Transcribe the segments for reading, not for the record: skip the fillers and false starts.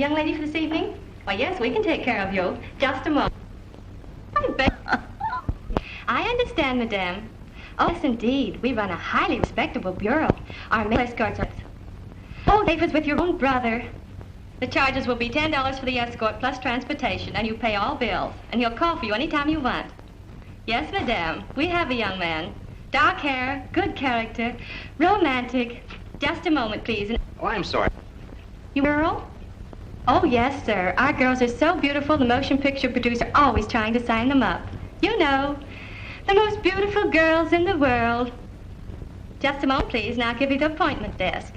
young lady for this evening? Why, yes, we can take care of you. Just a moment. I understand, madame. Oh, yes, indeed. We run a highly respectable bureau. Our male escorts are... Oh, David's with your own brother. The charges will be $10 for the escort plus transportation, and you pay all bills. And he'll call for you anytime you want. Yes, madame. We have a young man. Dark hair, good character, romantic. Just a moment, please. Oh, I'm sorry. You girl? Oh, yes, sir. Our girls are so beautiful, the motion picture producer always trying to sign them up. You know, the most beautiful girls in the world. Just a moment, please, and I'll give you the appointment desk.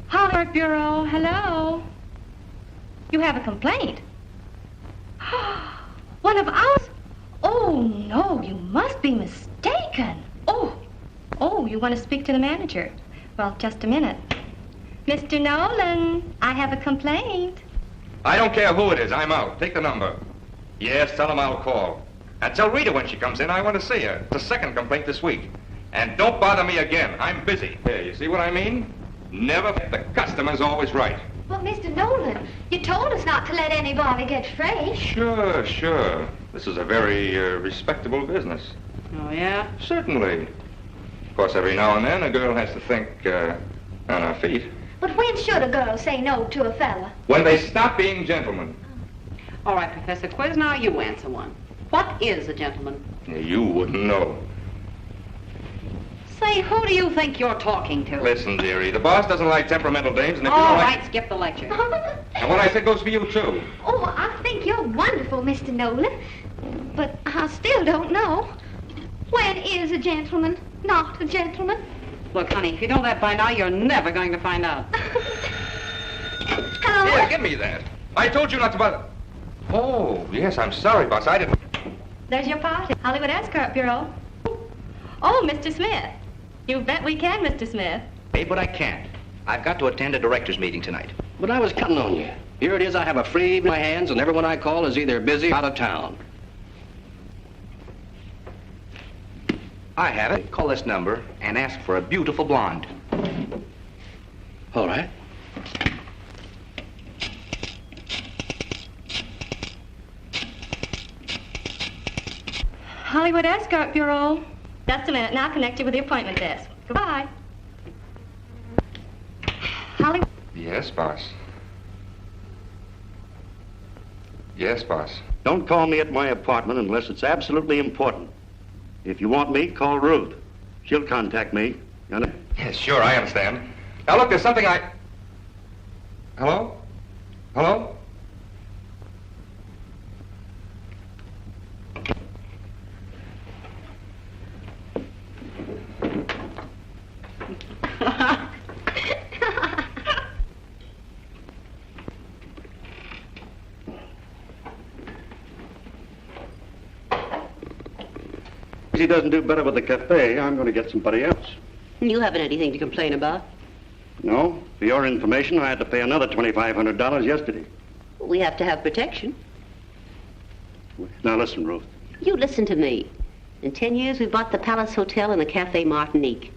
Hollywood Bureau, hello. You have a complaint? One of ours? Oh, no, you must be mistaken. Oh, you want to speak to the manager? Well, just a minute. Mr. Nolan, I have a complaint. I don't care who it is. I'm out. Take the number. Yes, tell him I'll call. And tell Rita when she comes in I want to see her. It's the second complaint this week. And don't bother me again. I'm busy. Here, you see what I mean? Never. The customer's always right. Well, Mr. Nolan, you told us not to let anybody get fresh. Sure. This is a very respectable business. Oh, yeah? Certainly. Of course, every now and then a girl has to think on her feet. But when should a girl say no to a fella? When they stop being gentlemen. All right, Professor Quiz, now you answer one. What is a gentleman? You wouldn't know. Say, who do you think you're talking to? Listen, dearie, the boss doesn't like temperamental dames, and if you All don't right, like... skip the lecture. And what I said goes for you, too. Oh, I think you're wonderful, Mr. Nolan. But I still don't know. When is a gentleman not a gentleman? Look, honey, if you know that by now, you're never going to find out. Hello? Here, give me that. I told you not to bother. Oh, yes, I'm sorry, boss. I didn't... There's your party. Hollywood Escort Bureau. Oh, Mr. Smith. You bet we can, Mr. Smith. Hey, but I can't. I've got to attend a director's meeting tonight. But I was counting on you. Here it is, I have a free evening in my hands, and everyone I call is either busy or out of town. I have it. Call this number and ask for a beautiful blonde. All right. Hollywood Escort Bureau. Just a minute, now I'll connect you with the appointment desk. Goodbye. Hollywood. Yes, boss. Yes, boss. Don't call me at my apartment unless it's absolutely important. If you want me, call Ruth. She'll contact me. You know? Yes, sure, I understand. Now, look, there's something I... Hello? Hello? If he doesn't do better with the cafe, I'm going to get somebody else. You haven't anything to complain about. No, for your information, I had to pay another $2,500 yesterday. We have to have protection. Now listen, Ruth. You listen to me. In 10 years, we've bought the Palace Hotel and the Cafe Martinique.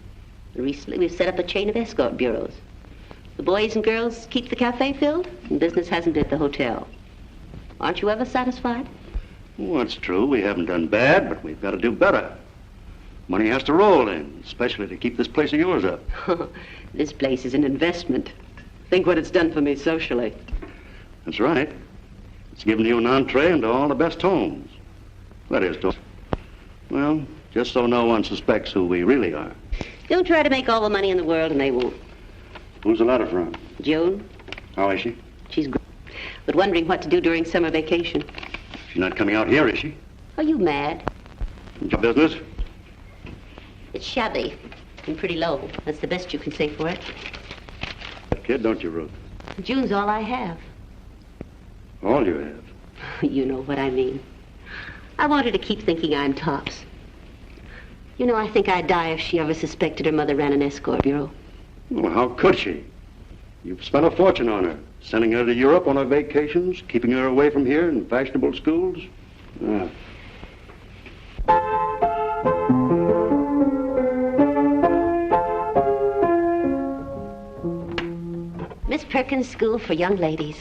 And recently, we've set up a chain of escort bureaus. The boys and girls keep the cafe filled, and business hasn't hit the hotel. Aren't you ever satisfied? Well, that's true. We haven't done bad, but we've got to do better. Money has to roll in, especially to keep this place of yours up. This place is an investment. Think what it's done for me socially. That's right. It's given you an entree into all the best homes. That is, well, just so no one suspects who we really are. Don't try to make all the money in the world, and they won't. Who's the letter from? June. How is she? She's good, but wondering what to do during summer vacation. She's not coming out here, is she? Are you mad? Your business? It's shabby and pretty low. That's the best you can say for it. That kid, don't you, Ruth? June's all I have. All you have? You know what I mean. I want her to keep thinking I'm tops. You know, I think I'd die if she ever suspected her mother ran an escort bureau. Well, how could she? You've spent a fortune on her, sending her to Europe on her vacations, keeping her away from here in fashionable schools. Yeah. Miss Perkins School for Young Ladies.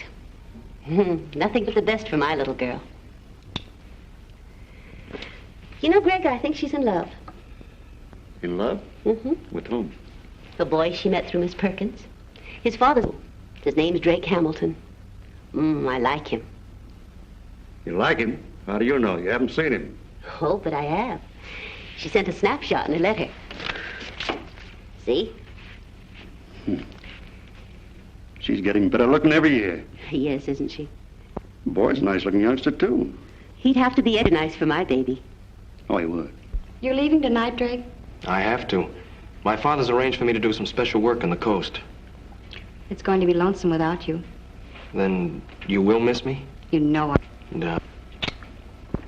Nothing but the best for my little girl. You know, Greg, I think she's in love. In love? Mm-hmm. With whom? A boy she met through Miss Perkins. His his name's Drake Hamilton. I like him. You like him? How do you know? You haven't seen him. Oh, but I have. She sent a snapshot in a letter. See? She's getting better looking every year. Yes, isn't she? The boy's a nice looking youngster, too. He'd have to be extra nice for my baby. Oh, he would. You're leaving tonight, Drake? I have to. My father's arranged for me to do some special work on the coast. It's going to be lonesome without you. Then you will miss me? You know I... And,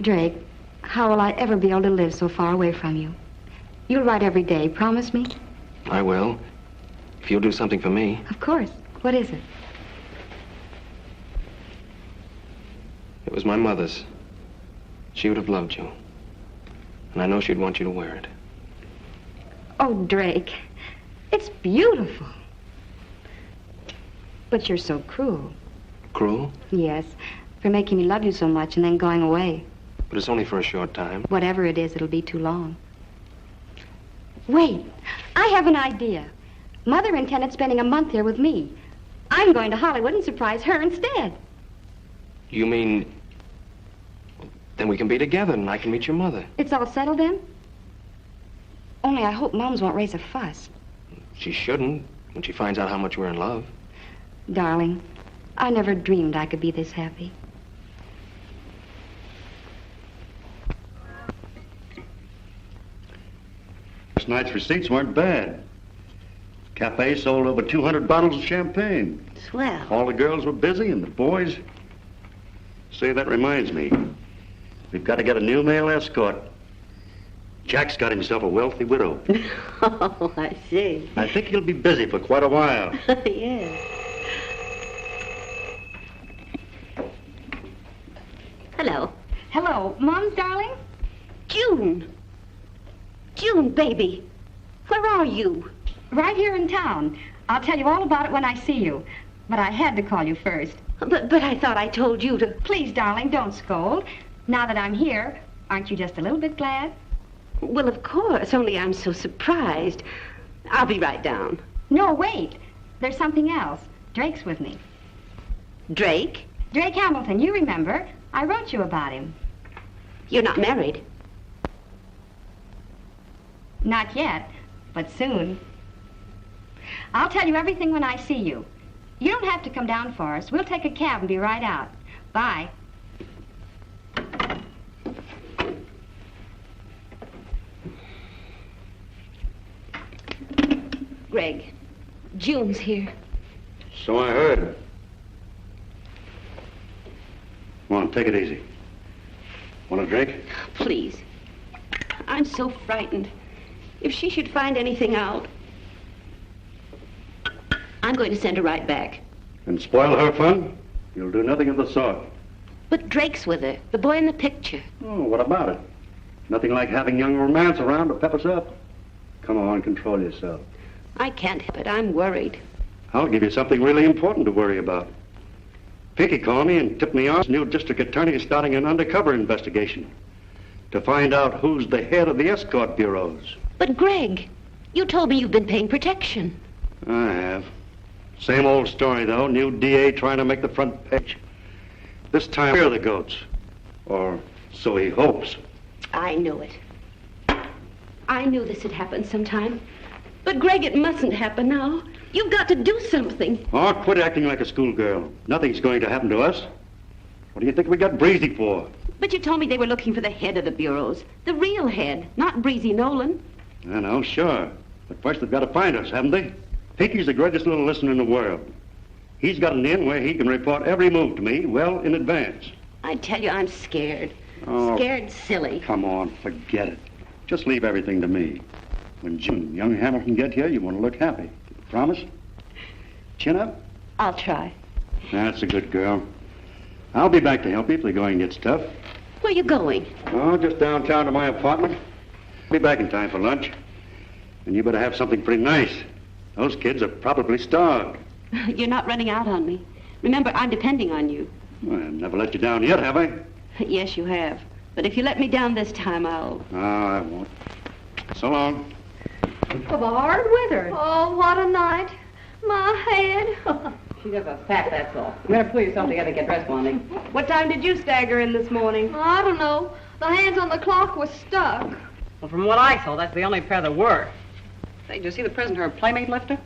Drake, how will I ever be able to live so far away from you? You'll write every day, promise me? I will. If you'll do something for me. Of course. What is it? It was my mother's. She would have loved you. And I know she'd want you to wear it. Oh, Drake, it's beautiful. But you're so cruel. Cruel? Yes, for making me love you so much and then going away. But it's only for a short time. Whatever it is, it'll be too long. Wait, I have an idea. Mother intended spending a month here with me. I'm going to Hollywood and surprise her instead. You mean... Then we can be together and I can meet your mother. It's all settled then? Only I hope Mums won't raise a fuss. She shouldn't when she finds out how much we're in love. Darling, I never dreamed I could be this happy. Last night's receipts weren't bad. Cafe sold over 200 bottles of champagne. Swell. All the girls were busy and the boys... Say, that reminds me. We've got to get a new male escort. Jack's got himself a wealthy widow. Oh, I see. I think he'll be busy for quite a while. Yes. Hello. Hello, Mums, darling? June. June, baby. Where are you? Right here in town. I'll tell you all about it when I see you. But I had to call you first. But I thought I told you to... Please, darling, don't scold. Now that I'm here, aren't you just a little bit glad? Well, of course, only I'm so surprised. I'll be right down. No, wait. There's something else. Drake's with me. Drake? Drake Hamilton, you remember. I wrote you about him. You're not married. Not yet, but soon. I'll tell you everything when I see you. You don't have to come down for us. We'll take a cab and be right out. Bye. Greg, June's here. So I heard. Come on, take it easy. Want a drink? Please. I'm so frightened. If she should find anything out, I'm going to send her right back. And spoil her fun? You'll do nothing of the sort. But Drake's with her, the boy in the picture. Oh, what about it? Nothing like having young romance around to pep us up. Come on, control yourself. I can't help it. I'm worried. I'll give you something really important to worry about. Pinky called me and tipped me off. New district attorney is starting an undercover investigation to find out who's the head of the escort bureaus. But Greg, you told me you've been paying protection. I have. Same old story, though. New DA trying to make the front page. This time, we're the goats. Or so he hopes. I knew it. I knew this had happened sometime. But Greg, it mustn't happen now. You've got to do something. Oh, quit acting like a schoolgirl. Nothing's going to happen to us. What do you think we got Breezy for? But you told me they were looking for the head of the bureaus. The real head, not Breezy Nolan. I know, sure. But first they've got to find us, haven't they? Pinky's the greatest little listener in the world. He's got an in where he can report every move to me well in advance. I tell you, I'm scared. Oh, Scared silly. come on, forget it. Just leave everything to me. When June, young Hamilton get here, you want to look happy. Promise? Chin up? I'll try. That's a good girl. I'll be back to help you if the going gets tough. Where are you going? Oh, just downtown to my apartment. Be back in time for lunch. And you better have something pretty nice. Those kids are probably starved. You're not running out on me. Remember, I'm depending on you. Well, I've never let you down yet, have I? Yes, you have. But if you let me down this time, I'll... No, I won't. So long. Well, the hard weather. Oh, what a night. My head. She's just a sap, that's all. You better pull yourself together and get dressed, Blondie. What time did you stagger in this morning? I don't know. The hands on the clock was stuck. Well, from what I saw, that's the only pair that were. Say, did you see the present her playmate left her?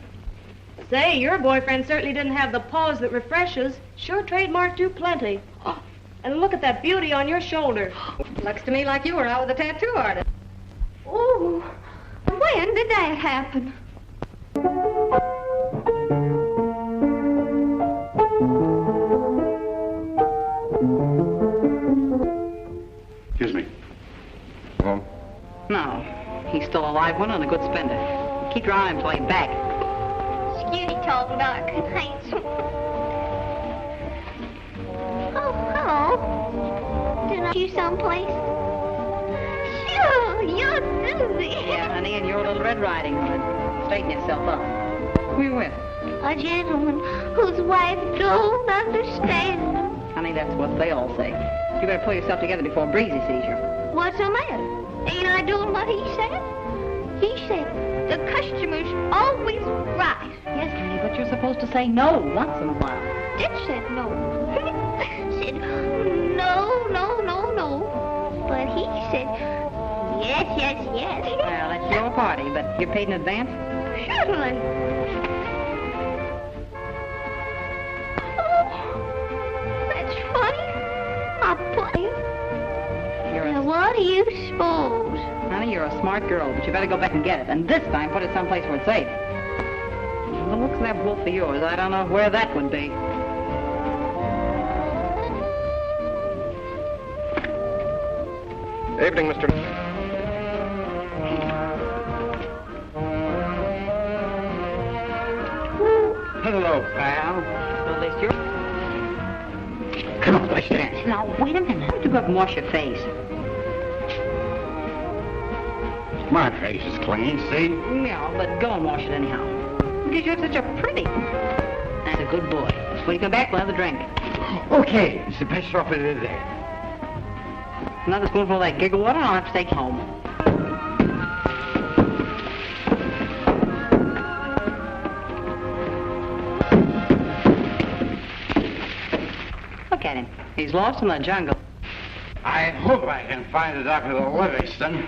Say, your boyfriend certainly didn't have the pause that refreshes. Sure trademarked you plenty. And look at that beauty on your shoulder. Looks to me like you were out with a tattoo artist. Oh, when did that happen? Excuse me. Home? No, he's still a live one and a good spender. Keep your eye on him till he's back. Skinny, tall, dark, and handsome. Oh, hello. Did I see you someplace? Sure, you're Susie. Yeah, honey, and your little Red Riding Hood. Straighten yourself up. Who are you with? A gentleman whose wife don't understand him. Honey, that's what they all say. You better pull yourself together before Breezy sees you. What's the matter? Ain't I doing what he said? He said the customer's always right. Yes, honey, but you're supposed to say no once in a while. It said no. Said no, no, no, no. But he said yes, yes, yes. Well, that's your party, but you're paid in advance? Certainly. Oh, that's funny. I put you. Now, what do you suppose? Honey, you're a smart girl, but you better go back and get it. And this time, put it someplace where it's safe. The looks of that wolf of yours, I don't know where that would be. Evening, Mr. Hello, pal. Well, this your... Come on, let's dance. Now, wait a minute. Why don't you go up and wash your face? My face is clean, see? Yeah, but go and wash it anyhow. Because you're such a pretty... That's a good boy. When you come back, we'll have a drink. Okay, it's the best stuff it is there. Another spoonful of that giggle water, and I'll have to take you home. Look at him. He's lost in the jungle. I hope I can find the Dr. Livingston.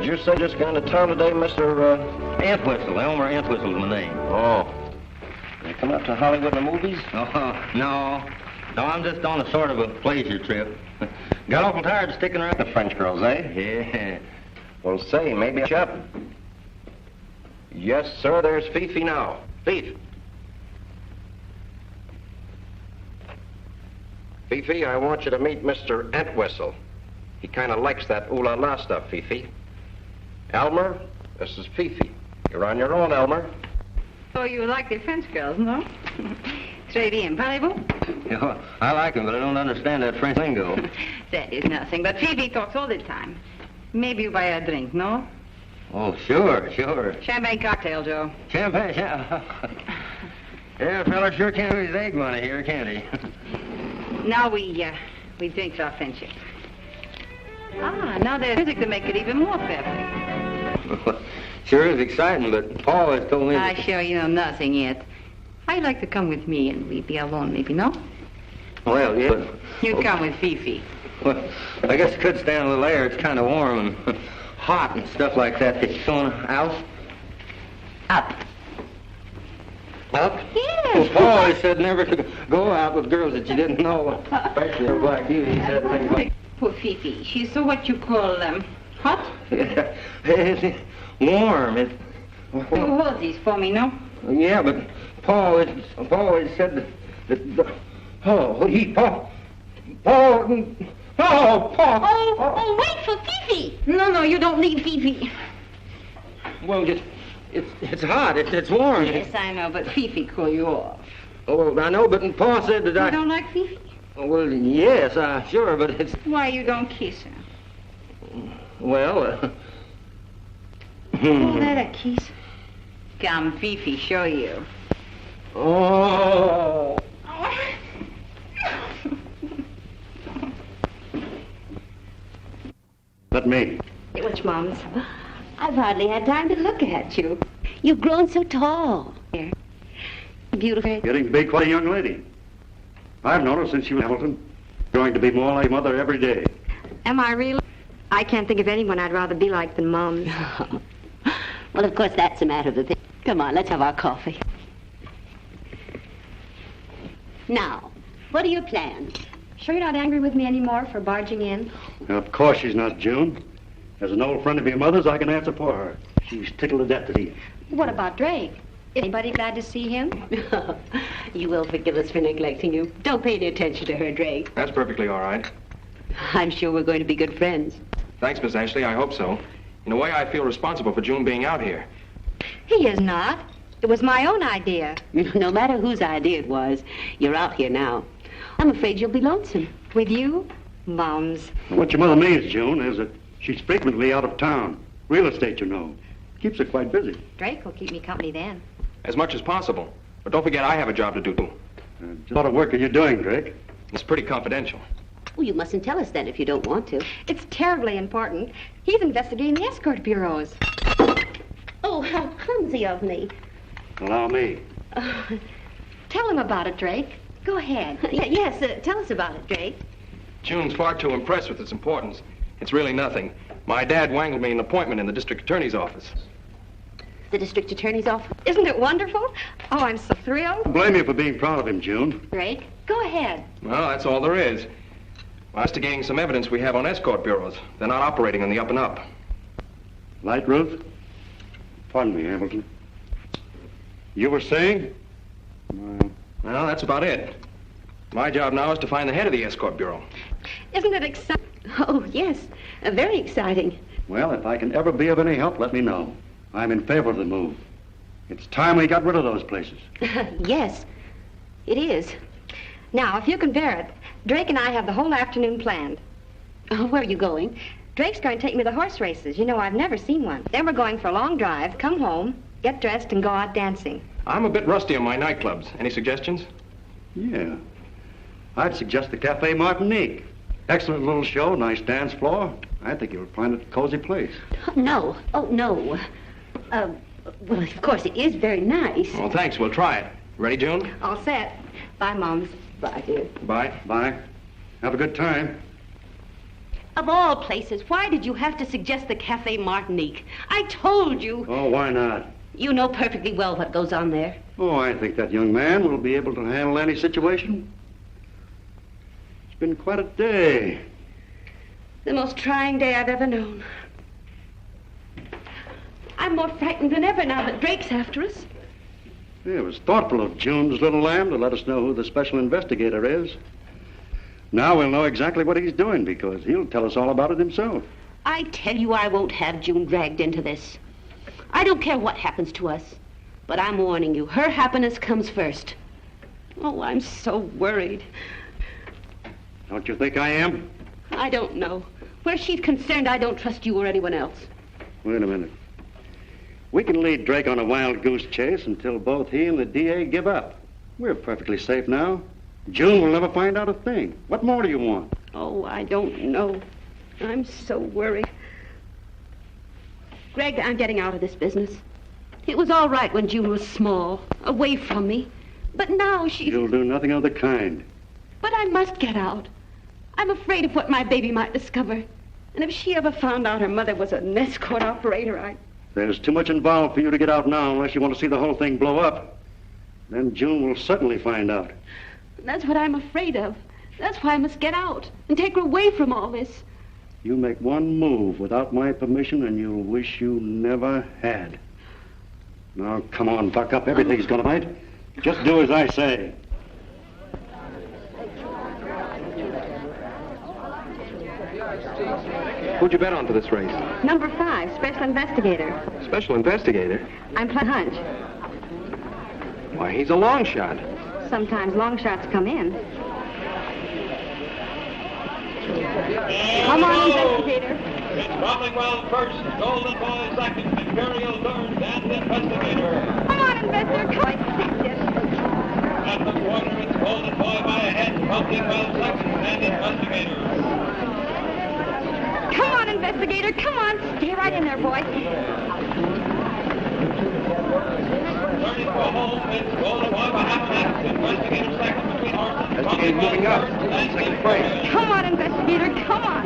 You say just got into town today, Mr. Entwistle. Elmer Entwistle's my name. Oh. You come up to Hollywood in the movies? Oh, no. No, I'm just on a sort of a pleasure trip. Got awful tired of sticking around. The French girls, eh? Yeah. Well, say, maybe a shop. Yes, sir, there's Fifi now. Fifi. Fifi, I want you to meet Mr. Entwistle. He kind of likes that ooh-la-la stuff, Fifi. Elmer, this is Fifi. You're on your own, Elmer. Oh, you like the French girls, no? Très bien. Parlez-vous? Yeah, I like them, but I don't understand that French lingo. That is nothing, but Phoebe talks all the time. Maybe you buy a drink, no? Oh, sure. Champagne cocktail, Joe. Champagne, yeah. Yeah, fella sure can't lose his egg money here, can't he? Now we drink to our friendship. Ah, now there's music to make it even more perfect. Sure is exciting, but Paul has told me... I sure you know nothing yet. I'd like to come with me and we'd be alone, maybe, no? Well, yeah, but... You come with Fifi. Well, I guess it could stand a little air. It's kind of warm and hot and stuff like that. Going out? Up. Up? Yes. Well, Paul always said never to go out with girls that you didn't know, especially a black beauty. He said things like... Poor Fifi. She's so what you call, hot? It's warm. It's... You hold these for me, no? Yeah, but Paul always said that Paul. Oh, wait for Fifi. No, you don't need Fifi. Well, it's hot. It's warm. Yes, I know, but Fifi cool you off. Oh, I know, but Paul said that You don't like Fifi? Well, yes, sure, but it's... Why you don't kiss her? Well, Oh, that a kiss? Come, Fifi, show you. Oh. Let me. Which, Mums? I've hardly had time to look at you. You've grown so tall. Beautiful. Getting to be quite a young lady. I've noticed since you were in Hamilton, growing to be more like mother every day. Am I really? I can't think of anyone I'd rather be like than Mom. Well, of course, that's a matter of the thing. Come on, let's have our coffee. Now, what are your plans? Sure you're not angry with me anymore for barging in? Of course she's not, June. As an old friend of your mother's, I can answer for her. She's tickled to death to see you. What about Drake? Is anybody glad to see him? You will forgive us for neglecting you. Don't pay any attention to her, Drake. That's perfectly all right. I'm sure we're going to be good friends. Thanks, Miss Ashley. I hope so. In a way, I feel responsible for June being out here. He is not. It was my own idea. No matter whose idea it was, you're out here now. I'm afraid you'll be lonesome. With you? Mom's. What your mother means, June, is that she's frequently out of town. Real estate, you know. Keeps her quite busy. Drake will keep me company then. As much as possible. But don't forget, I have a job to do, too. What work are you doing, Drake? It's pretty confidential. Well, you mustn't tell us then if you don't want to. It's terribly important. He's investigating the escort bureaus. Oh, how clumsy of me. Allow me. Tell him about it, Drake. Go ahead. Yes, tell us about it, Drake. June's far too impressed with its importance. It's really nothing. My dad wangled me an appointment in the district attorney's office. The district attorney's office? Isn't it wonderful? Oh, I'm so thrilled. I blame you for being proud of him, June. Drake, go ahead. Well, that's all there is. We're investigating some evidence we have on escort bureaus. They're not operating on the up and up. Light, Ruth? Pardon me, Hamilton. You were saying? Well, that's about it. My job now is to find the head of the escort bureau. Isn't it exciting? Oh, yes. Very exciting. Well, if I can ever be of any help, let me know. I'm in favor of the move. It's time we got rid of those places. Yes, it is. Now, if you can bear it, Drake and I have the whole afternoon planned. Where are you going? Drake's going to take me to the horse races. You know, I've never seen one. Then we're going for a long drive, come home, get dressed, and go out dancing. I'm a bit rusty on my nightclubs. Any suggestions? Yeah. I'd suggest the Cafe Martinique. Excellent little show, nice dance floor. I think you'll find it a cozy place. No. Oh, no. Well, of course, it is very nice. Well, thanks. We'll try it. Ready, June? All set. Bye, Moms. Bye, dear. Bye. Bye. Have a good time. Of all places, why did you have to suggest the Cafe Martinique? I told you. Oh, why not? You know perfectly well what goes on there. Oh, I think that young man will be able to handle any situation. It's been quite a day. The most trying day I've ever known. I'm more frightened than ever now that Drake's after us. Yeah, it was thoughtful of June's little lamb to let us know who the special investigator is. Now we'll know exactly what he's doing because he'll tell us all about it himself. I tell you, I won't have June dragged into this. I don't care what happens to us, but I'm warning you, her happiness comes first. Oh, I'm so worried. Don't you think I am? I don't know. Where she's concerned, I don't trust you or anyone else. Wait a minute. We can lead Drake on a wild goose chase until both he and the DA give up. We're perfectly safe now. June will never find out a thing. What more do you want? Oh, I don't know. I'm so worried. Greg, I'm getting out of this business. It was all right when June was small, away from me. But now she's... You'll do nothing of the kind. But I must get out. I'm afraid of what my baby might discover. And if she ever found out her mother was an escort operator, There's too much involved for you to get out now unless you want to see the whole thing blow up. Then June will certainly find out. That's what I'm afraid of. That's why I must get out and take her away from all this. You make one move without my permission and you'll wish you never had. Now, come on, buck up. Everything's gonna right. Just do as I say. Who'd you bet on for this race? Number 5, Special Investigator. Special investigator? I'm playing hunch. Why, he's a long shot. Sometimes long shots come in. Come on, Investigator. It's Cromwell first, Golden Boy second, Imperial third, and Investigator. Come on, Investigator. Come on. At the quarter, it's Golden Boy by a head, Cromwell second, and Investigator. Come on, Investigator. Come on. Stay right in there, boy. Turning for home, it's Golden Boy by half a length, Investigator second between horses. Investigator's moving up. Second place. Come on, Investigator. Come on.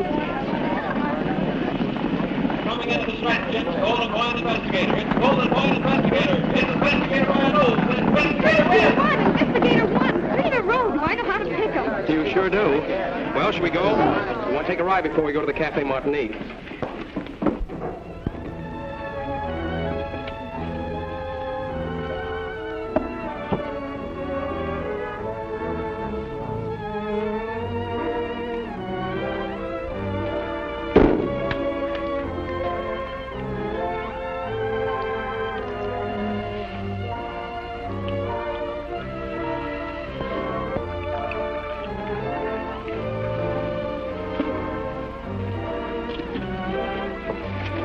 Coming into the stretch, it's Golden Boy and Investigator. It's Golden Boy and Investigator. It's Investigator by a nose. It's Investigator wins. Come on, Investigator 1. 3 in a row. Do I know how to pick 'em? You sure do. Well, should we go? We want to take a ride before we go to the Cafe Martinique.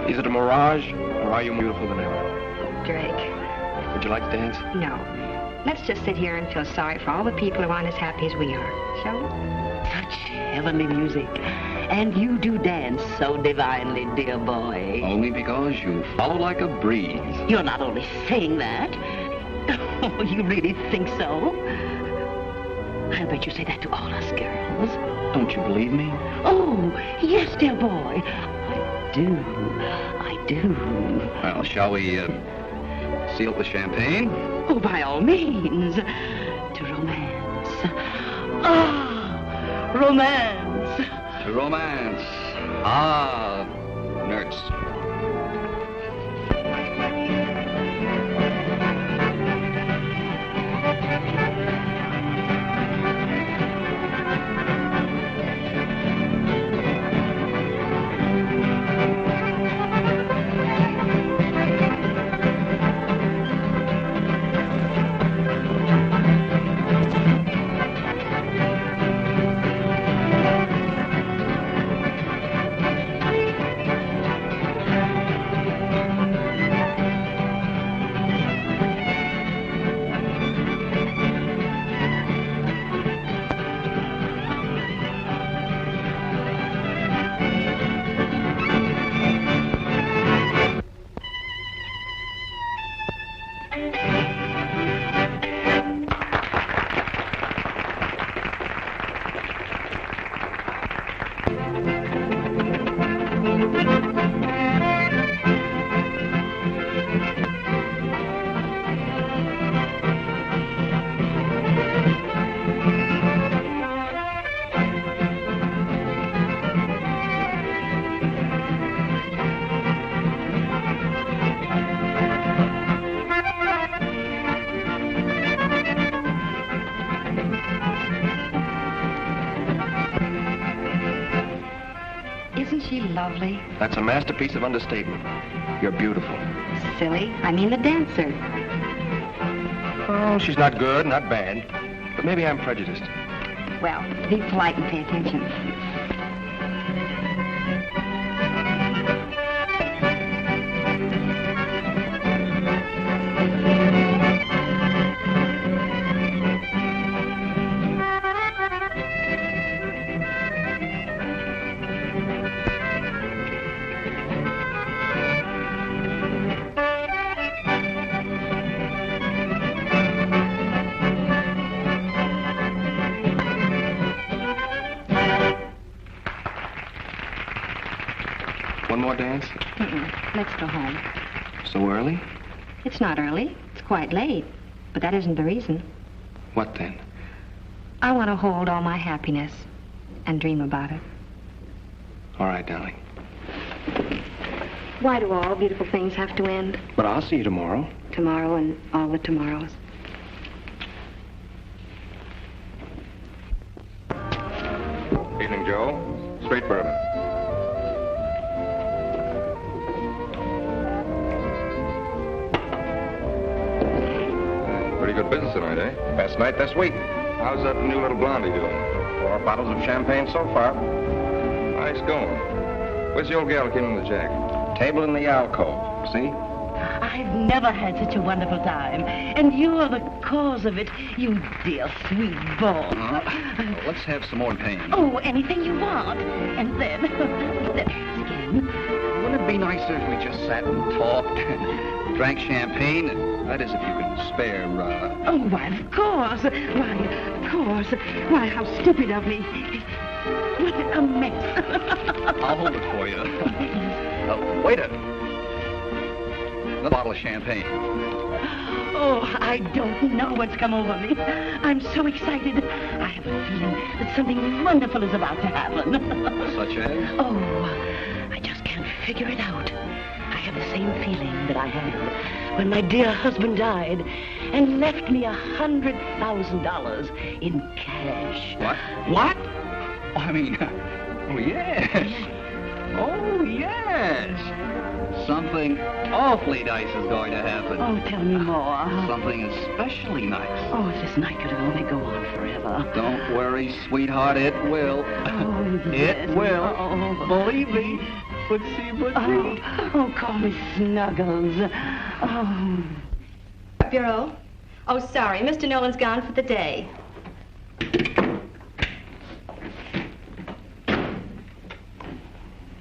Is it a mirage, or are you more beautiful than ever? Drake, Would you like to dance? no. Let's just sit here and feel sorry for all the people who aren't as happy as we are, shall we? Such heavenly music. And you do dance so divinely, dear boy. Only because you follow like a breeze. You're not only saying that. Oh, you really think so? I bet you say that to all us girls. Don't you believe me? Oh, yes, dear boy. I do. I do. Well, shall we, seal it with champagne? Oh, by all means. To romance. Ah, romance. To romance. Ah, nurse. Isn't she lovely? That's a masterpiece of understatement. You're beautiful. Silly. I mean the dancer. Oh, she's not good, not bad. But maybe I'm prejudiced. Well, be polite and pay attention. One more dance? Let's go home. So early? It's not early. It's quite late. But that isn't the reason. What then? I want to hold all my happiness and dream about it. All right, darling. Why do all beautiful things have to end? But I'll see you tomorrow. Tomorrow and all the tomorrows. Evening, Joe. Straight bourbon. Pretty good business tonight, eh? Best night this week. How's that new little blondie doing? 4 bottles of champagne so far. Nice going. Where's the old gal who came in the jack? Table in the alcove. See? I've never had such a wonderful time. And you're the cause of it, you dear sweet boy. Let's have some more pain. Oh, anything you want. And then, again. Wouldn't it be nicer if we just sat and talked and drank champagne? That is, if you can spare, Oh, why, of course. Why, of course. Why, how stupid of me. What a mess. I'll hold it for you. Waiter. Another bottle of champagne. Oh, I don't know what's come over me. I'm so excited. I have a feeling that something wonderful is about to happen. Such as? Oh, I just can't figure it out. I have the same feeling that I had when my dear husband died and left me $100,000 in cash. What? What? I mean, oh, yes. Oh, yes. Something awfully nice is going to happen. Oh, tell me more. Something especially nice. Oh, if this night could only go on forever. Don't worry, sweetheart, it will. Oh, It will. Oh. Believe me. Oh, call me Snuggles. Oh. Bureau. Oh, sorry. Mr. Nolan's gone for the day.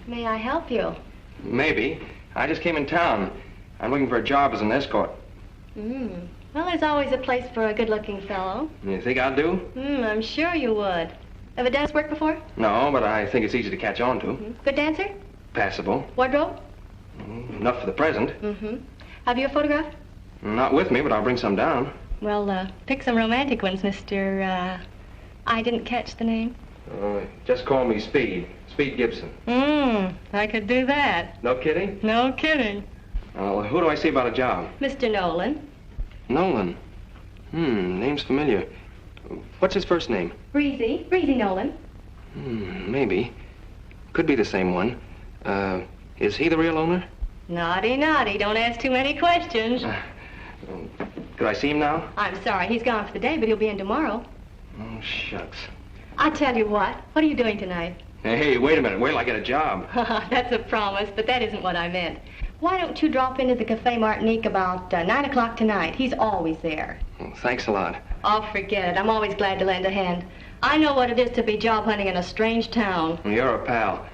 May I help you? Maybe. I just came in town. I'm looking for a job as an escort. Well, there's always a place for a good-looking fellow. You think I'll do? I'm sure you would. Ever done this work before? No, but I think it's easy to catch on to. Good dancer? Passable. Wardrobe? Enough for the present. Have you a photograph? Not with me, but I'll bring some down. Well, pick some romantic ones, Mr. I didn't catch the name. Just call me Speed. Speed Gibson. I could do that. No kidding? No kidding. Who do I see about a job? Mr. Nolan. Nolan. Name's familiar. What's his first name? Breezy. Breezy Nolan. Maybe. Could be the same one. Is he the real owner? Naughty, naughty. Don't ask too many questions. Could I see him now? I'm sorry. He's gone for the day, but he'll be in tomorrow. Oh, shucks. I'll tell you what. What are you doing tonight? Hey, wait a minute. Wait till I get a job. That's a promise, but that isn't what I meant. Why don't you drop into the Cafe Martinique about 9 o'clock tonight? He's always there. Well, thanks a lot. Oh, forget it. I'm always glad to lend a hand. I know what it is to be job hunting in a strange town. You're a pal.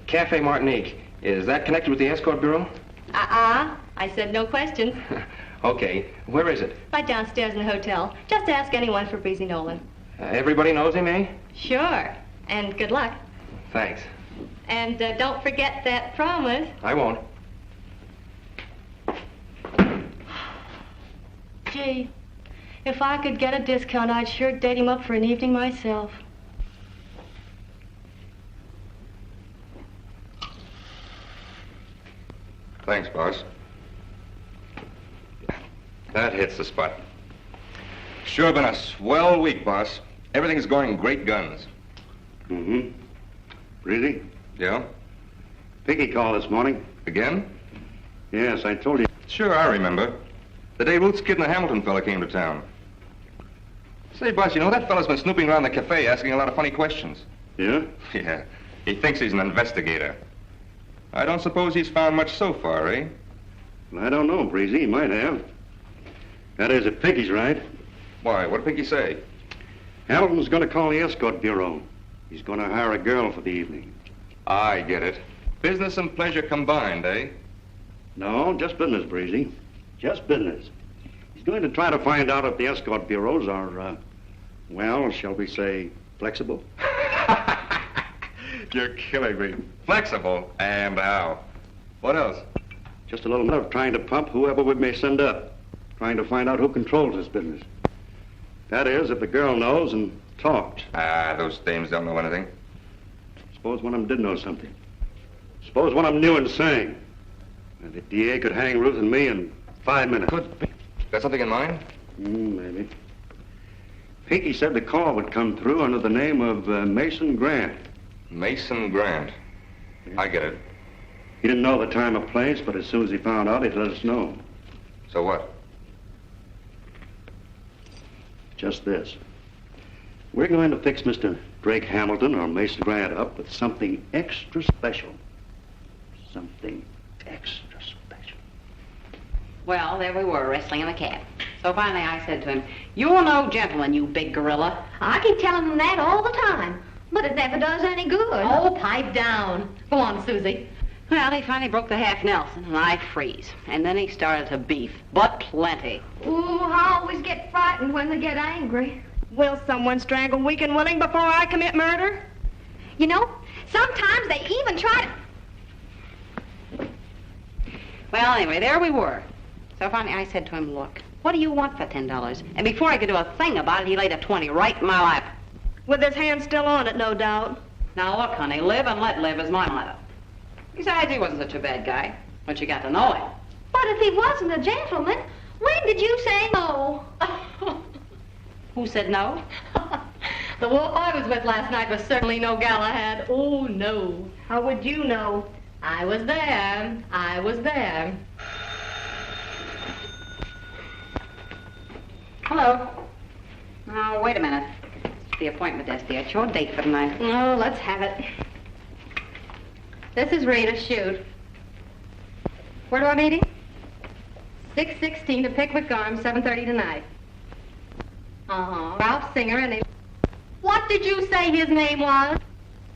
Cafe Martinique. Is that connected with the escort bureau? I said no questions. Okay. Where is it? Right downstairs in the hotel. Just ask anyone for Breezy Nolan. Everybody knows him, eh? Sure. And good luck. Thanks. And don't forget that promise. I won't. Gee, if I could get a discount, I'd sure date him up for an evening myself. Thanks, boss. That hits the spot. Sure been a swell week, boss. Everything's going great guns. Breezy, Yeah? Piggy called this morning. Again? Yes, I told you. Sure, I remember. The day Ruth's kid and the Hamilton fella came to town. Say, boss, you know, that fella's been snooping around the cafe asking a lot of funny questions. Yeah? Yeah. He thinks he's an investigator. I don't suppose he's found much so far, eh? Well, I don't know, Breezy. He might have. That is, if Piggy's right. Why, what did Pinky say? Hamilton's going to call the escort bureau. He's going to hire a girl for the evening. I get it. Business and pleasure combined, eh? No, just business, Breezy. Just business. He's going to try to find out if the escort bureaus are, well, shall we say, flexible? You're killing me. Flexible? And how? What else? Just a little bit of trying to pump whoever we may send up. Trying to find out who controls this business. That is, if the girl knows and talks. Ah, those dames don't know anything. Suppose one of them did know something. Suppose one of them knew and sang. And the DA could hang Ruth and me in 5 minutes. Could be. Got something in mind? Maybe. Pinky said the call would come through under the name of Mason Grant. Mason Grant. I get it. He didn't know the time or place, but as soon as he found out, he'd let us know. So what? Just this. We're going to fix Mr. Drake Hamilton or Mason Grant up with something extra special. Something extra special. Well, there we were, wrestling in the cab. So finally I said to him, "You're no gentleman, you big gorilla." I keep telling them that all the time, but it never does any good. Oh, pipe down. Go on, Susie. Well, he finally broke the half Nelson, and I freeze. And then he started to beef, but plenty. Ooh, I always get frightened when they get angry. Will someone strangle Weak and Willing before I commit murder? You know, sometimes they even try to... Well, anyway, there we were. So finally I said to him, "Look, what do you want for $10? And before I could do a thing about it, he laid a 20 right in my lap. With his hand still on it, no doubt. Now look, honey, live and let live is my motto. Besides, he wasn't such a bad guy once you got to know him. But if he wasn't a gentleman, when did you say no? Who said no? The wolf I was with last night was certainly no Galahad. Oh, no. How would you know? I was there. I was there. Hello. Oh, wait a minute. It's the appointment desk, dear. It's your date for tonight. Oh, let's have it. This is Rita. Shoot. Where do I meet him? 616 to Pickwick Arms, 7:30 tonight. Ralph Singer, and they... What did you say his name was?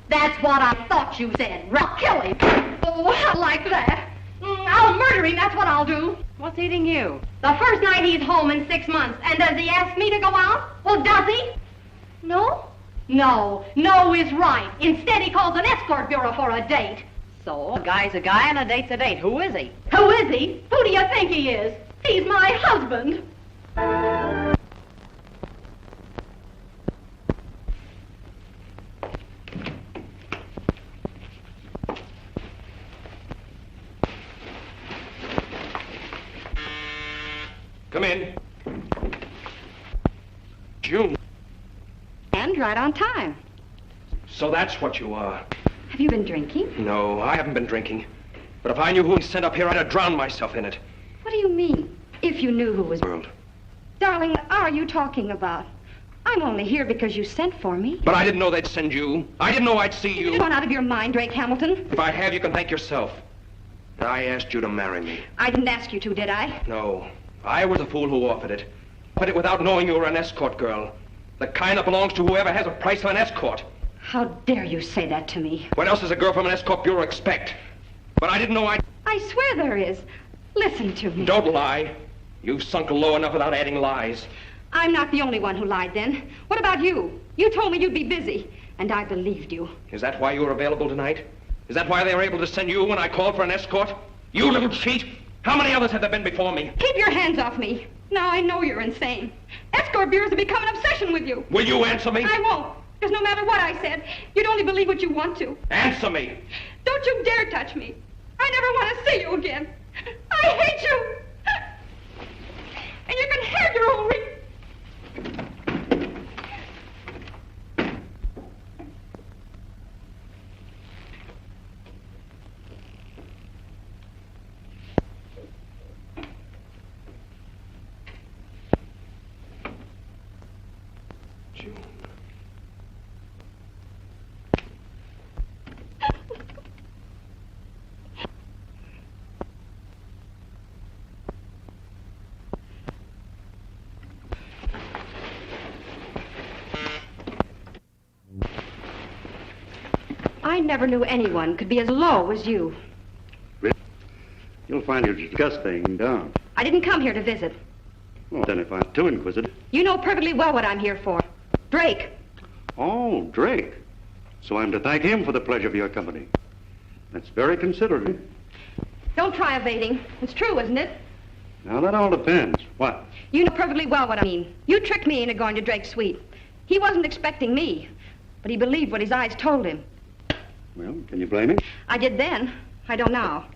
That's what I thought you said. Ralph, kill him. Oh, I like that. I'll murder him, that's what I'll do. What's eating you? The first night he's home in 6 months. And does he ask me to go out? Well, does he? No? No. No is right. Instead, he calls an escort bureau for a date. So, a guy's a guy and a date's a date. Who is he? Who is he? Who do you think he is? He's my husband. Come in. June. And right on time. So that's what you are. Have you been drinking? No, I haven't been drinking. But if I knew who he sent up here, I'd have drowned myself in it. What do you mean, if you knew who was... World. Darling, what are you talking about? I'm only here because you sent for me. But I didn't know they'd send you. I didn't know I'd see you. You've gone out of your mind, Drake Hamilton. If I have, you can thank yourself. I asked you to marry me. I didn't ask you to, did I? No. I was the fool who offered it. Offered it without knowing you were an escort girl. The kind that belongs to whoever has a price for an escort. How dare you say that to me? What else does a girl from an escort bureau expect? But I didn't know I swear there is. Listen to me. Don't lie. You've sunk low enough without adding lies. I'm not the only one who lied then. What about you? You told me you'd be busy, and I believed you. Is that why you were available tonight? Is that why they were able to send you when I called for an escort? You little cheat! How many others have there been before me? Keep your hands off me. Now I know you're insane. Escort bureaus have become an obsession with you. Will you answer me? I won't. Because no matter what I said, you'd only believe what you want to. Answer me. Don't you dare touch me. I never want to see you again. I hate you. And you can have your own June. I never knew anyone could be as low as you. You'll find your disgust thing down. I didn't come here to visit. Well, then if I'm too inquisitive. You know perfectly well what I'm here for. Drake. Oh, Drake. So I'm to thank him for the pleasure of your company. That's very considerate. Don't try evading. It's true, isn't it? Now, that all depends. What? You know perfectly well what I mean. You tricked me into going to Drake's suite. He wasn't expecting me, but he believed what his eyes told him. Well, can you blame him? I did then. I don't now.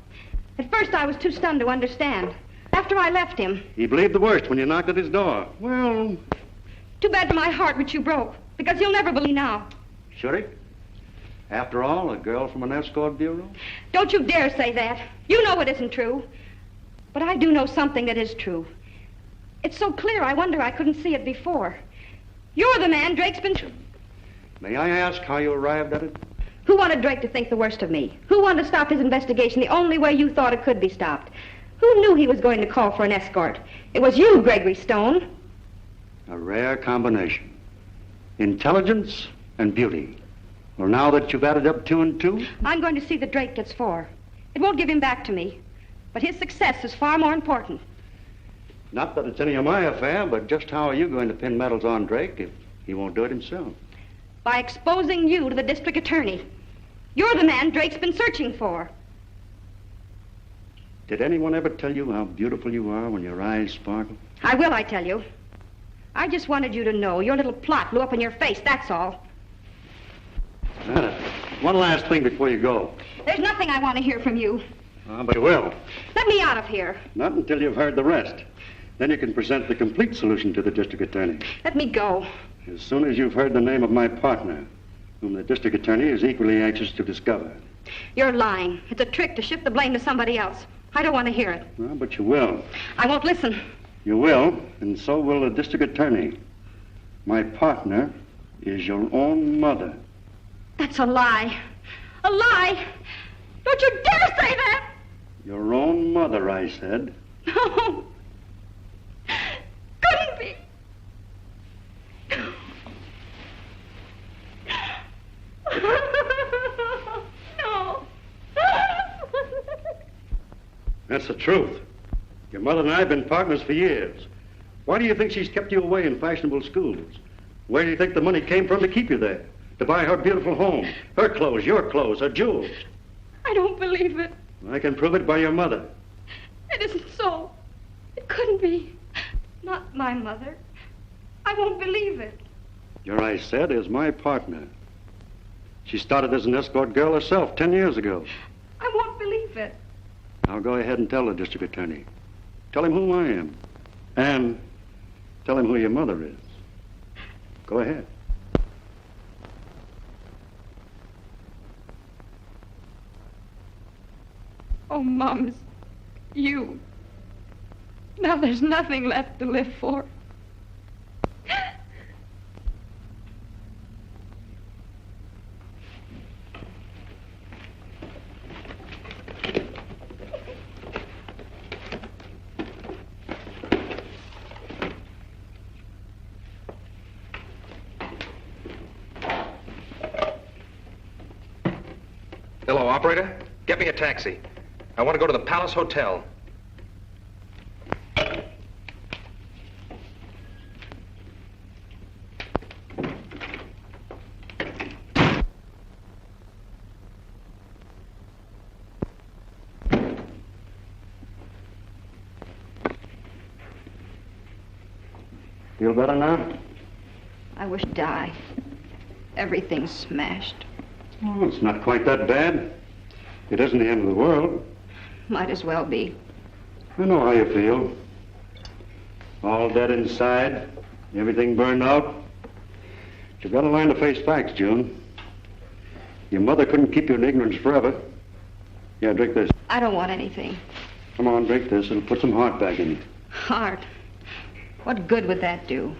At first, I was too stunned to understand. After I left him... He believed the worst when you knocked at his door. Well... Too bad for my heart, which you broke, because he'll never believe now. Should he? After all, a girl from an escort bureau? Don't you dare say that. You know it isn't true. But I do know something that is true. It's so clear, I wonder I couldn't see it before. You're the man Drake's been... May I ask how you arrived at it? Who wanted Drake to think the worst of me? Who wanted to stop his investigation the only way you thought it could be stopped? Who knew he was going to call for an escort? It was you, Gregory Stone. A rare combination. Intelligence and beauty. Well, now that you've added up 2 and 2? I'm going to see that Drake gets 4. It won't give him back to me. But his success is far more important. Not that it's any of my affair, but just how are you going to pin medals on Drake if he won't do it himself? By exposing you to the district attorney. You're the man Drake's been searching for. Did anyone ever tell you how beautiful you are when your eyes sparkle? I will, I tell you. I just wanted you to know your little plot blew up in your face, that's all. One last thing before you go. There's nothing I want to hear from you. But you will. Let me out of here. Not until you've heard the rest. Then you can present the complete solution to the district attorney. Let me go. As soon as you've heard the name of my partner, whom the district attorney is equally anxious to discover. You're lying. It's a trick to shift the blame to somebody else. I don't want to hear it. Well, but you will. I won't listen. You will, and so will the district attorney. My partner is your own mother. That's a lie. A lie! Don't you dare say that! Your own mother, I said. No. Couldn't be. No. That's the truth. Your mother and I have been partners for years. Why do you think she's kept you away in fashionable schools? Where do you think the money came from to keep you there? To buy her beautiful home, her clothes, your clothes, her jewels. I don't believe it. I can prove it by your mother. It isn't so. It couldn't be. Not my mother. I won't believe it. Your, I said, is my partner. She started as an escort girl herself 10 years ago. I won't believe it. Now go ahead and tell the district attorney. Tell him who I am. And tell him who your mother is. Go ahead. Oh, Mums, you. Now there's nothing left to live for. Hello, operator. Get me a taxi. I want to go to the Palace Hotel. Feel better now? I wish to die. Everything's smashed. Oh, it's not quite that bad. It isn't the end of the world. Might as well be. I know how you feel. All dead inside, everything burned out. You've got to learn to face facts, June. Your mother couldn't keep you in ignorance forever. Yeah, drink this. I don't want anything. Come on, drink this. It'll put some heart back in you. Heart. What good would that do?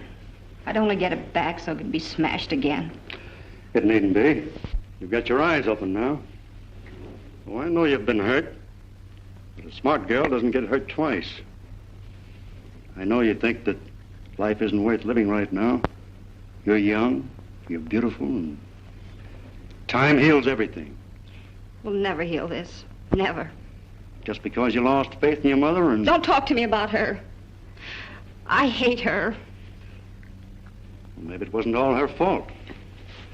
I'd only get it back so it could be smashed again. It needn't be. You've got your eyes open now. Oh, I know you've been hurt. But a smart girl doesn't get hurt twice. I know you think that life isn't worth living right now. You're young, you're beautiful, and time heals everything. We'll never heal this. Never. Just because you lost faith in your mother and... Don't talk to me about her. I hate her. Well, maybe it wasn't all her fault.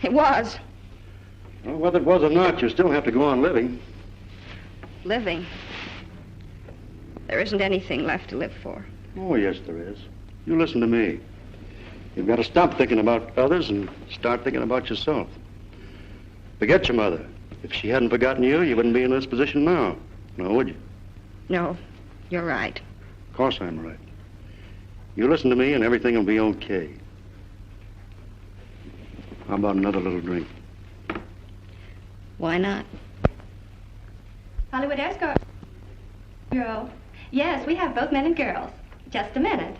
It was. Well, whether it was or not, you still have to go on living. Living. There isn't anything left to live for. Oh, yes, there is. You listen to me. You've got to stop thinking about others and start thinking about yourself. Forget your mother. If she hadn't forgotten you, you wouldn't be in this position now. No, would you? No, you're right. Of course I'm right. You listen to me and everything will be okay. How about another little drink? Why not? Hollywood Escort Bureau. Yes, we have both men and girls. Just a minute.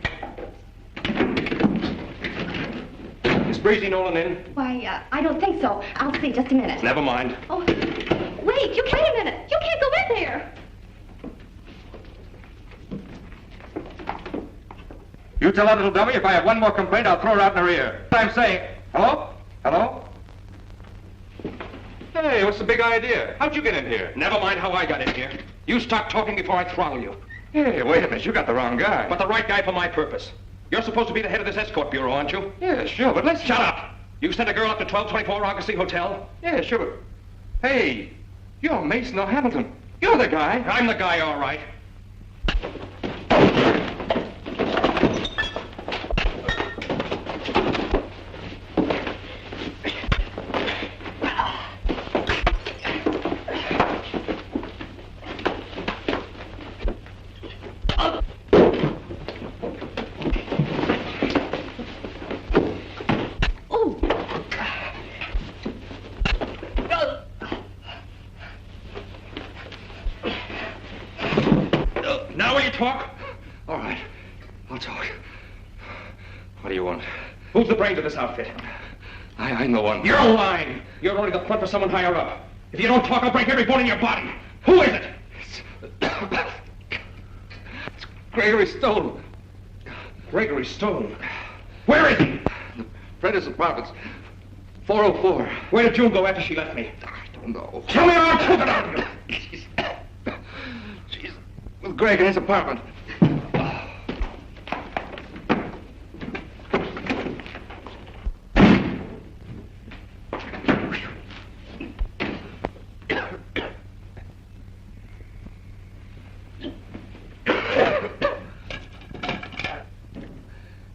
Is Breezy Nolan in? Why, I don't think so. I'll see. Just a minute. Never mind. Oh, wait a minute. You can't go in there. You tell that little dummy if I have one more complaint, I'll throw her out in her ear. I'm saying... Hello? Hello? Hey, what's the big idea? How'd you get in here? Never mind how I got in here. You start talking before I throttle you. Hey, wait a minute. You got the wrong guy. But the right guy for my purpose. You're supposed to be the head of this escort bureau, aren't you? Yeah, sure, but let's... Shut up! You sent a girl up to 1224 Argosy Hotel? Yeah, sure, but... Hey, you're Mason O'Hamilton. You're the guy. I'm the guy, all right. Now will you talk? All right, I'll talk. What do you want? Who's the brains of this outfit? I know one. You're lying. You're only the front for someone higher up. If you don't talk, I'll break every bone in your body. Who is it? It's Gregory Stone. Gregory Stone. Where is he? The Prentice Apartments. 404. Where did June go after she left me? I don't know. Tell me or I'll choke it out of you. She's with Greg in his apartment.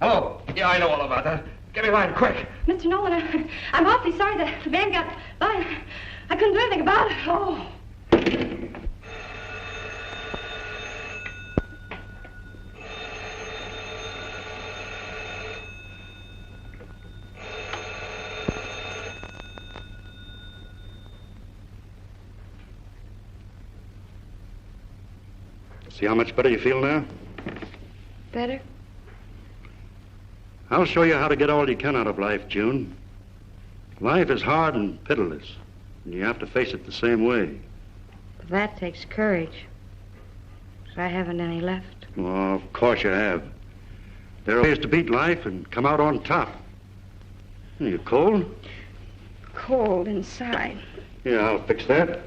Hello. Yeah, I know all about that. Get me a line, quick. Mr. Nolan, I'm awfully sorry that the van got by. I couldn't do anything about it. Oh. See how much better you feel now? Better? I'll show you how to get all you can out of life, June. Life is hard and pitiless, and you have to face it the same way. But that takes courage. 'Cause I haven't any left. Oh, of course you have. There are ways to beat life and come out on top. Are you cold? Cold inside. Yeah, I'll fix that.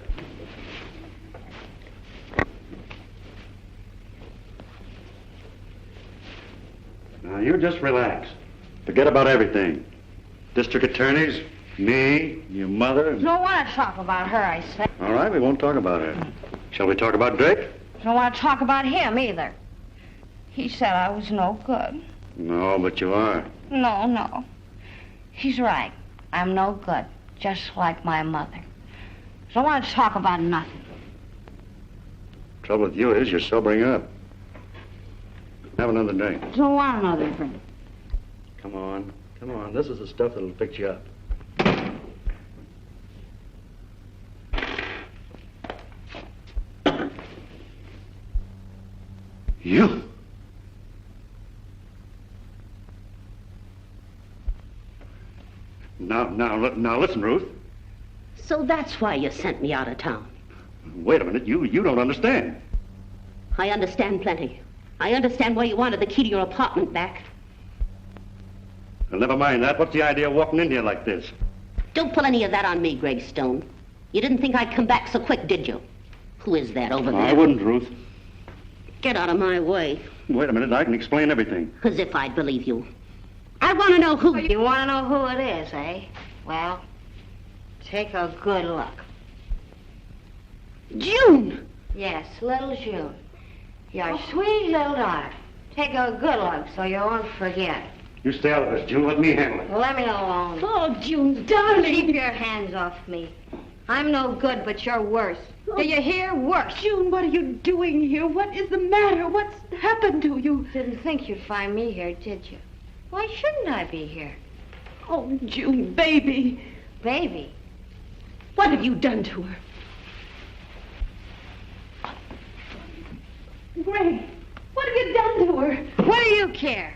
Now, you just relax. Forget about everything. District attorneys, me, your mother. Don't want to talk about her, I say. All right, we won't talk about her. Shall we talk about Drake? Don't want to talk about him either. He said I was no good. No, but you are. No. He's right. I'm no good, just like my mother. Don't want to talk about nothing. Trouble with you is you're sobering up. Have another drink. Don't want another drink. Come on. This is the stuff that'll fix you up. You? Now, listen, Ruth. So that's why you sent me out of town. Wait a minute. You don't understand. I understand plenty. I understand why you wanted the key to your apartment back. Well, never mind that. What's the idea of walking in here like this? Don't pull any of that on me, Greg Stone. You didn't think I'd come back so quick, did you? Who is that over there? I wouldn't, Ruth. Get out of my way. Wait a minute. I can explain everything. As if I'd believe you. I want to know who... You want to know who it is, eh? Well, take a good look. June! Yes, little June. Your sweet little daughter. Take a good look so you won't forget. You stay out of this, June. Let me handle it. Let me alone. Oh, June, darling. Keep your hands off me. I'm no good, but you're worse. Do you hear? Worse. June, what are you doing here? What is the matter? What's happened to you? Didn't think you'd find me here, did you? Why shouldn't I be here? Oh, June, baby. Baby? What have you done to her? Greg, what have you done to her? What do you care?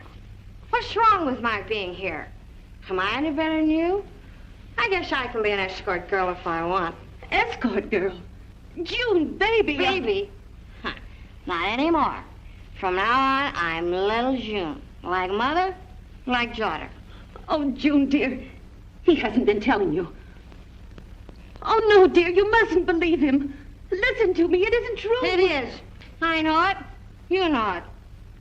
What's wrong with my being here? Am I any better than you? I guess I can be an escort girl if I want. Escort girl? June, baby. Baby? Huh. Not anymore. From now on, I'm little June. Like mother, like daughter. Oh, June, dear. He hasn't been telling you. Oh, no, dear, you mustn't believe him. Listen to me, it isn't true. It is. I know it. You know it.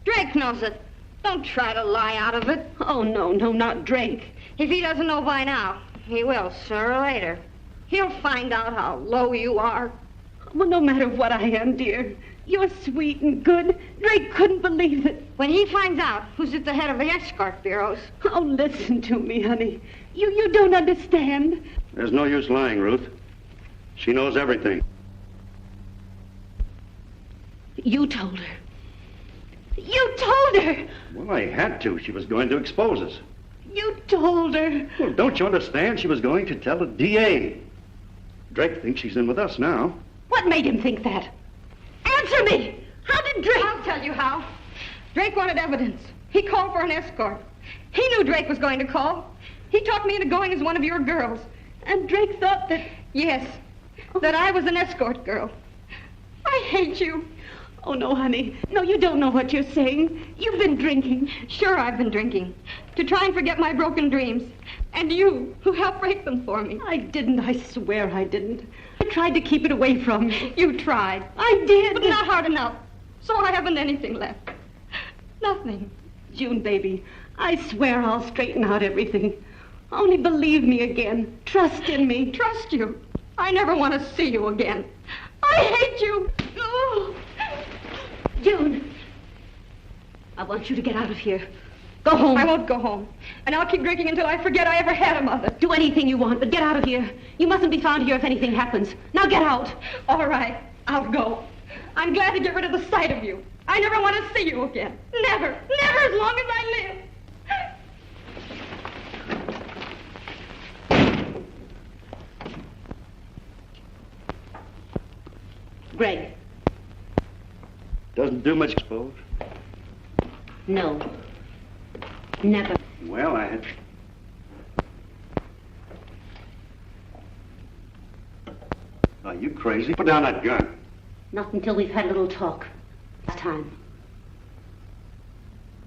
Drake knows it. Don't try to lie out of it. Oh, no, not Drake. If he doesn't know by now, he will sooner or later. He'll find out how low you are. Well, no matter what I am, dear, you're sweet and good. Drake couldn't believe it. When he finds out who's at the head of the escort bureaus... Oh, listen to me, honey. You don't understand. There's no use lying, Ruth. She knows everything. You told her. You told her! Well, I had to. She was going to expose us. You told her. Well, don't you understand? She was going to tell the DA. Drake thinks she's in with us now. What made him think that? Answer me! How did Drake... I'll tell you how. Drake wanted evidence. He called for an escort. He knew Drake was going to call. He talked me into going as one of your girls. And Drake thought that... Yes, that I was an escort girl. I hate you. Oh, no, honey. No, you don't know what you're saying. You've been drinking. Sure, I've been drinking. To try and forget my broken dreams. And you, who helped break them for me. I didn't. I swear I didn't. I tried to keep it away from you. You tried. I did. But not hard enough. So I haven't anything left. Nothing. June, baby, I swear I'll straighten out everything. Only believe me again. Trust in me. Trust you? I never want to see you again. I hate you. Oh. June, I want you to get out of here. Go home. I won't go home. And I'll keep drinking until I forget I ever had a mother. Do anything you want, but get out of here. You mustn't be found here if anything happens. Now get out. All right, I'll go. I'm glad to get rid of the sight of you. I never want to see you again. Never. Never as long as I live. Greg. Doesn't do much, I suppose. No. Never. Well, I had... Are you crazy? Put down that gun. Not until we've had a little talk. Last time.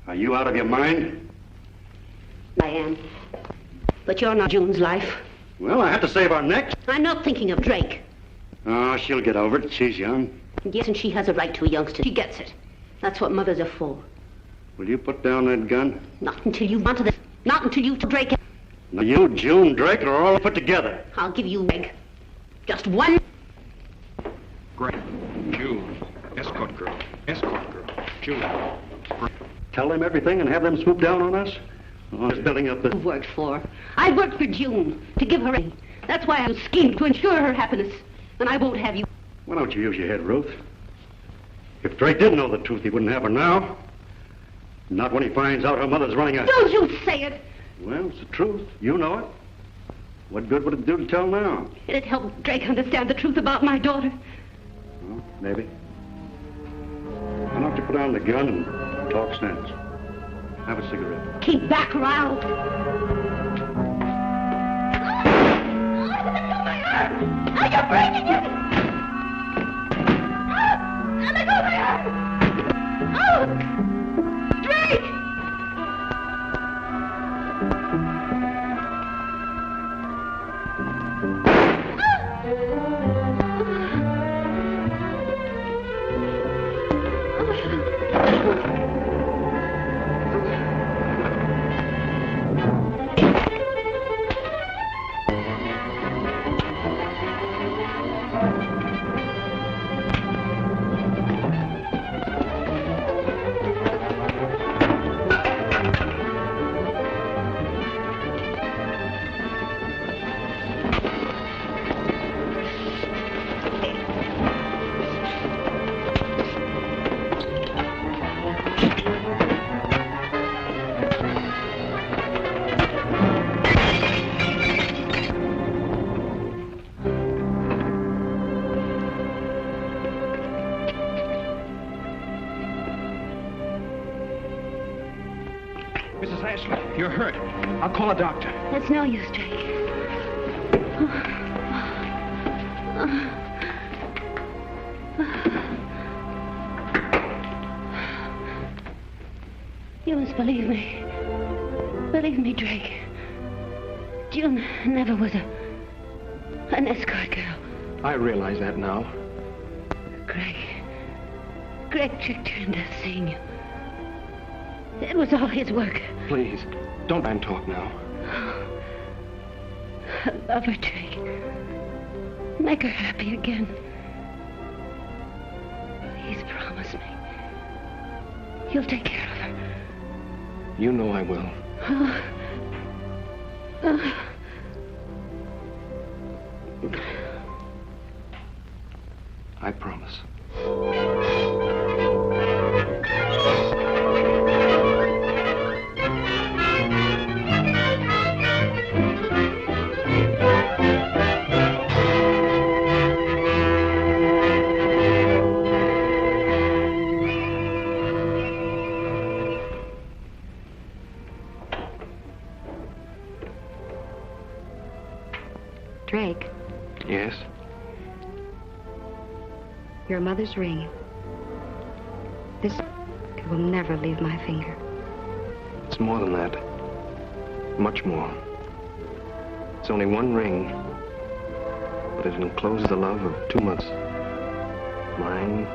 Are you out of your mind? I am. But you're not June's life. Well, I have to save our necks. I'm not thinking of Drake. Oh, she'll get over it. She's young. And yes, and she has a right to a youngster. She gets it. That's what mothers are for. Will you put down that gun? Not until you want to this. Not until you tell Drake. Now, you, June, Drake are all put together. I'll give you Greg. Just one. Greg. June. Escort girl. Escort girl. June. Tell them everything and have them swoop down on us? Oh, it's building up the... I've worked for. I worked for June to give her a... That's why I schemed to ensure her happiness. And I won't have you. Why don't you use your head, Ruth? If Drake did know the truth, he wouldn't have her now. Not when he finds out her mother's running a... Don't you say it! Well, it's the truth. You know it. What good would it do to tell now? It'd help Drake understand the truth about my daughter. Well, maybe. Why don't you put down the gun and talk sense? Have a cigarette. Keep back around. Oh, you're breaking it! Oh, let go of my arm! Oh! Drake! Mrs. Ashley, you're hurt. I'll call a doctor. That's no use, Drake. You must believe me. Believe me, Drake. June never was an escort girl. I realize that now. Greg tricked her into seeing you. It was all his work. Please, don't try and talk now. I love her, Drake. Make her happy again. Please promise me. You'll take care of her. You know I will. I promise. Drake, Yes? your mother's ring. This will never leave my finger. It's more than that. Much more. It's only one ring, but it encloses the love of 2 months. Mine